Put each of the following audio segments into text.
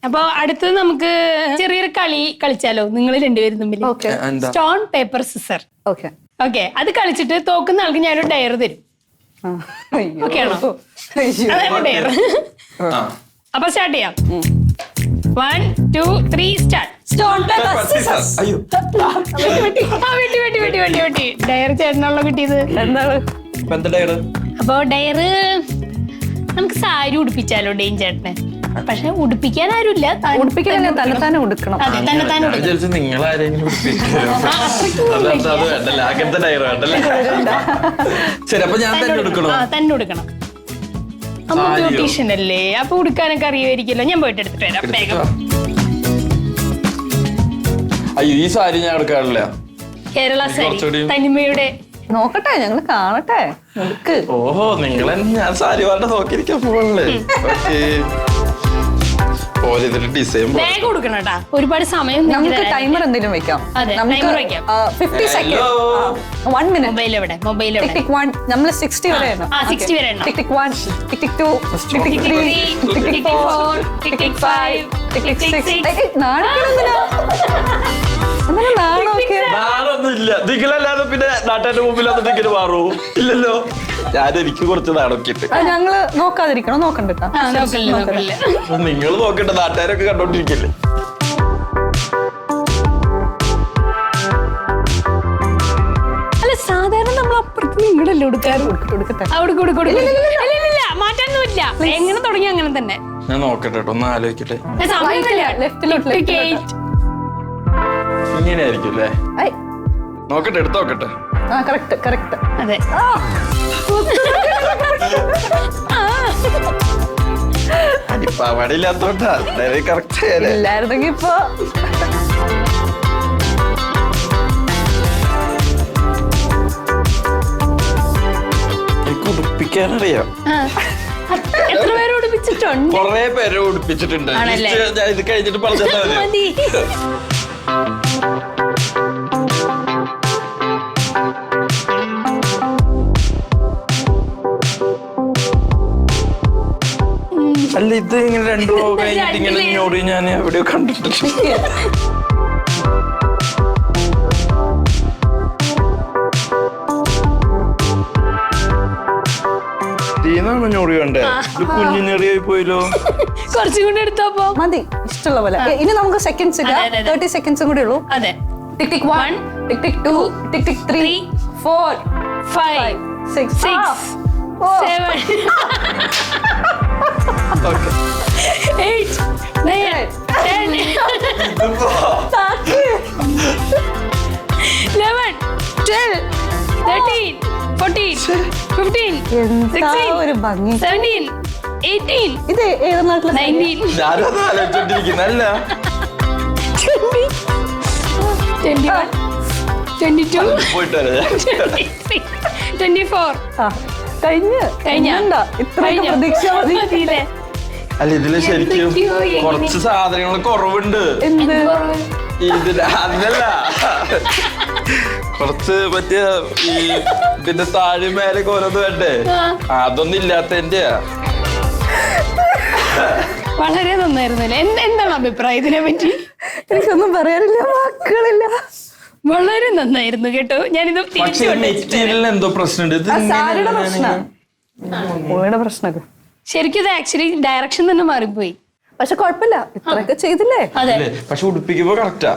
അപ്പൊ അടുത്തത് നമുക്ക് ചെറിയൊരു കളി കളിച്ചാലോ നിങ്ങൾ രണ്ടുപേരും തമ്മിൽ. Stone paper scissor. ഓക്കെ, അത് കളിച്ചിട്ട് തോക്കുന്ന ആൾക്ക് ഞാനൊരു ഡയർ തരും. ഓക്കെ ആണോ? അതാണ് ഡയർ. അപ്പൊ സ്റ്റാർട്ട് ചെയ്യാം. 1 2 3 സ്റ്റാർട്ട്. Stone paper scissor. വെട്ടി. ഡയർ ചേട്ടനാണല്ലോ കിട്ടിയത്. എന്താണ് അപ്പൊ ഡയർ നമുക്ക് സാരി ഉടുപ്പിച്ചാലോ ഡെയിൻ ചേട്ടനെ? പക്ഷെ ഉടുപ്പിക്കാൻ ആരുമില്ല, തന്നെ ഉടുക്കണം. നിങ്ങൾ ആരെങ്കിലും തന്നെ ഉടുക്കണം. അമ്മ ബ്യൂട്ടീഷ്യൻ അല്ലേ, അപ്പൊ ഉടുക്കാനൊക്കെ അറിയുമായിരിക്കല്ലോ. ഞാൻ പോയിട്ട് എടുത്തിട്ട് വരാം വേഗം. അയ്യോ, ഈ സാരി ഞാൻ എടുക്കാറില്ല. കേരള സാരി തനിമയുടെ. നോക്കട്ടെ, ഞങ്ങള് കാണട്ടെ. ഓഹോ, നിങ്ങൾ ഞാൻ സാരി വാണ്ട നോക്കിയിരിക്കാൻ പോകണല്ലേ? ഡിസൈൻ വേഗം കൊടുക്കണം കേട്ടാ, ഒരുപാട് സമയം. നമുക്ക് ടൈമർ എന്തെങ്കിലും വെക്കാം. 50 സെക്കൻഡ്, 1 മിനിറ്റ്. മൊബൈൽ എവിടെ? നമ്മൾ 60 വരെ 60 വരെ. ടിക് ടിക് 1, ടിക് ടിക് 2, ടിക് ടിക് 3, ടിക് ടിക് 4, ടിക് ടിക് 5, ടിക് ടിക് 6. നാണൊന്നുമില്ല നിങ്ങളല്ലാതെ, പിന്നെ നാട്ടുകാരുടെ മുമ്പിൽ അത് ഇങ്ങനെ മാറൂ ഇല്ലല്ലോ. എനിക്ക് കുറച്ച് നാണൊക്കെ ഉണ്ട്. ഞങ്ങള് നോക്കാതിരിക്കണം, നോക്കണ്ട. നിങ്ങൾ നോക്കട്ടെ, നാട്ടുകാരൊക്കെ കണ്ടോണ്ടിരിക്കല്ലേ. അല്ല, സാധാരണ നമ്മൾ അപ്പുറത്ത് നിങ്ങളല്ലേ കൊടുക്കാറ്. മാറ്റാനൊന്നുമില്ല, എങ്ങനെ തുടങ്ങി അങ്ങനെ തന്നെ. ഞാൻ നോക്കട്ടെ, ഒന്ന് ആലോചിക്കട്ടെ. ഇങ്ങനെ ആയിരിക്കും അല്ലേ? നോക്കട്ടെ, എടുത്ത് നോക്കട്ടെ. അതെ, പാവാടിയില്ലാത്തോണ്ടാ കറക്റ്റ് ഇല്ലായിരുന്നെങ്കി ഇപ്പൊ എനിക്ക് ഉടുപ്പിക്കാനറിയാം. എത്ര പേര് ഉടുപ്പിച്ചിട്ടുണ്ട്? കൊറേ പേരെ ഉടുപ്പിച്ചിട്ടുണ്ട്. ഇത് കഴിഞ്ഞിട്ട് പറഞ്ഞാൽ മതി. അല്ല, ഇത് ഇങ്ങനെ 2 റോ കഴിഞ്ഞിട്ട് ഇങ്ങനെ ഇങ്ങോട്ട് ഞാൻ എവിടെയോ കണ്ടിട്ടുണ്ട്. ഞോറി കണ്ടേ? ഇത് കുഞ്ഞിനെറിയായി പോയല്ലോ. കുറച്ചും കൂടി എടുത്തപ്പോ മതി, ഇഷ്ടമുള്ള പോലെ. ഇനി നമുക്ക് സെക്കൻഡ്സ് ഇല്ല, 30 സെക്കൻഡ്സും കൂടി ഉള്ളൂ. അതെ. ടിക് ടിക് 1, ടിക് ടിക് 2, ടിക് ടിക് 3, 4, 5, 6, 7, 8, 9, 10, 11, 12, 13, 14, 15, 16, ഒരു ഭംഗി. 17, 18. ഇത് ഏത് നാട്ടിലെ? 19, 21, 22, 23, 24. കഴിഞ്ഞ ഇത്രയും പ്രതീക്ഷ മതി. അല്ല, ഇതില് ശരിക്കും കുറച്ച് സാധനങ്ങൾ കുറവുണ്ട്. എന്ത്? അതല്ല, കുറച്ച് മറ്റേ ഈ ഇതിന്റെ താഴെ മേലെ ഓരോന്ന് വേണ്ടേ, അതൊന്നും ഇല്ലാത്തതിന്റെയാ. വളരെ നന്നായിരുന്നല്ലേ. എന്താണ് അഭിപ്രായം ഇതിനെ പറ്റി? എനിക്കൊന്നും പറയാനില്ല, വാക്കുകളില്ല. വളരെ നന്നായിരുന്നു കേട്ടോ. ഞാനിത് മെറ്റീരിയലിന് എന്തോ പ്രശ്നമുണ്ട്. പ്രശ്നം ശരിക്കും ഇത് ആക്ച്വലി ഡയറക്ഷൻ തന്നെ മാറിപ്പോയി. പക്ഷെ കുഴപ്പമില്ല, ഇത്രയൊക്കെ ചെയ്തില്ലേ? പക്ഷെ ഉടുപ്പിക്കുമ്പോ കറക്റ്റാ.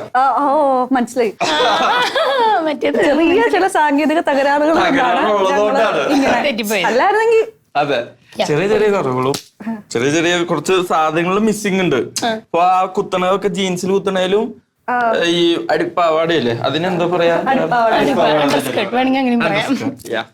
മനസ്സിലായി. ചെറിയ ചില സാങ്കേതിക തകരാറുകൾ അല്ലായിരുന്നെങ്കിൽ. അതെ, ചെറിയ ചെറിയ കുറവുകളും ചെറിയ കുറച്ച് സാധനങ്ങൾ മിസ്സിംഗ് ഉണ്ട്. അപ്പൊ ആ കുത്തണതൊക്കെ ജീൻസിൽ കുത്തണേലും ഈ അടിപ്പാവാടയില്ലേ, അതിനെന്താ പറയാ? വേണമെങ്കിൽ അങ്ങനെ പറയാം.